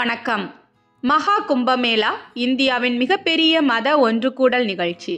வணக்கம். மகா கும்பமேளா இந்தியாவின் மிகப்பெரிய மத ஒன்றுகூடல் நிகழ்ச்சி.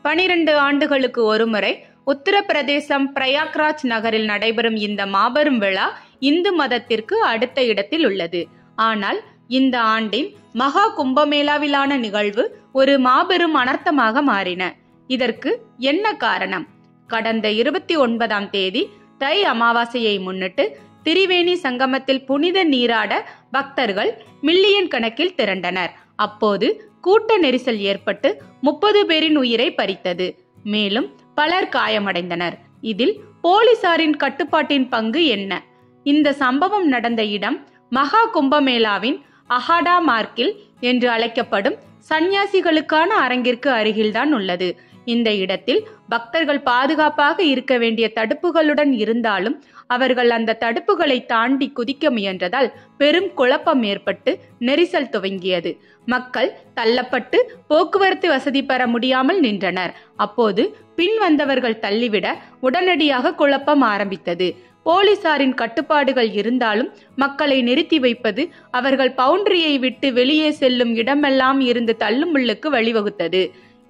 12 ஆண்டுகளுக்கு ஒருமுறை உத்தரப்பிரதேசம் பிரயாக்ராஜ் நகரில் நடைபெறும் இந்த மாபெரும் விழா இந்து மதத்திற்கு அடுத்த இடத்தில் உள்ளது. ஆனால் இந்த ஆண்டின் மகா கும்பமேளாவிலான நிகழ்வு ஒரு மாபெரும் அனர்த்தமாக மாறின. இதற்கு என்ன காரணம்? கடந்த 29ஆம் தேதி தை அமாவாசையை முன்னிட்டு திரிவேணி சங்கமத்தில் புனித நீராட பக்தர்கள் மில்லியன் கணக்கில் திரண்டனர். அப்போது கூட்ட நெரிசல் ஏற்பட்டு 30 பேரின் உயிரை பறித்தது. மேலும் பலர் காயமடைந்தனர். இதில் போலீசாரின் கட்டுப்பாட்டின் பங்கு என்ன? இந்த சம்பவம் நடந்த இடம் மகா கும்பமேளாவின் அஹாடா மார்க்கில் என்று அழைக்கப்படும் சந்நியாசிகளுக்கான அரங்கிற்கு அருகில்தான் உள்ளது. இந்த இடத்தில் பக்தர்கள் பாதுகாப்பாக இருக்க வேண்டிய தடுப்புகளுடன் இருந்தாலும் அவர்கள் அந்த தடுப்புகளை தாண்டி குதிக்க முயன்றதால் பெரும் குழப்பம் ஏற்பட்டு நெரிசல் துவங்கியது. மக்கள் தள்ளப்பட்டு போக்குவரத்து வசதி பெற முடியாமல் நின்றனர். அப்போது பின் வந்தவர்கள் தள்ளிவிட உடனடியாக குழப்பம் ஆரம்பித்தது. போலீசாரின் கட்டுப்பாடுகள் இருந்தாலும் மக்களை நிறுத்தி வைப்பது அவர்கள் பவுண்டரியை விட்டு வெளியே செல்லும் இடமெல்லாம் இருந்து தள்ளுமுள்ளுக்கு வழிவகுத்தது.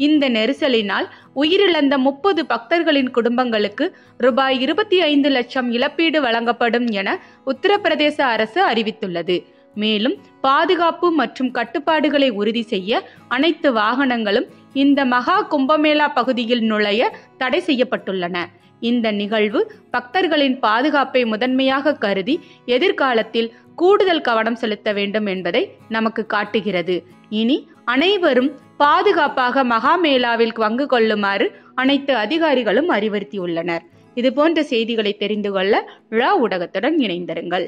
இந்த நெரிசலினால் உயிரிழந்த 30 பக்தர்களின் குடும்பங்களுக்கு ரூபாய் 25 லட்சம் இழப்பீடு வழங்கப்படும் என உத்தரப்பிரதேச அரசு அறிவித்துள்ளது. மேலும் பாதுகாப்பு மற்றும் கட்டுப்பாடுகளை உறுதி செய்ய அனைத்து வாகனங்களும் இந்த மகா கும்பமேளா பகுதியில் நுழைய தடை செய்யப்பட்டுள்ளன. இந்த நிகழ்வு பக்தர்களின் பாதுகாப்பை முதன்மையாக கருதி எதிர்காலத்தில் கூடுதல் கவனம் செலுத்த வேண்டும் என்பதை நமக்கு காட்டுகிறது. இனி அனைவரும் பாதுகாப்பாக மகாமேளாவில் பங்கு கொள்ளுமாறு அனைத்து அதிகாரிகளும் அறிவுறுத்தியுள்ளனர். இதுபோன்ற செய்திகளை தெரிந்து கொள்ள விழா ஊடகத்துடன் இணைந்திருங்கள்.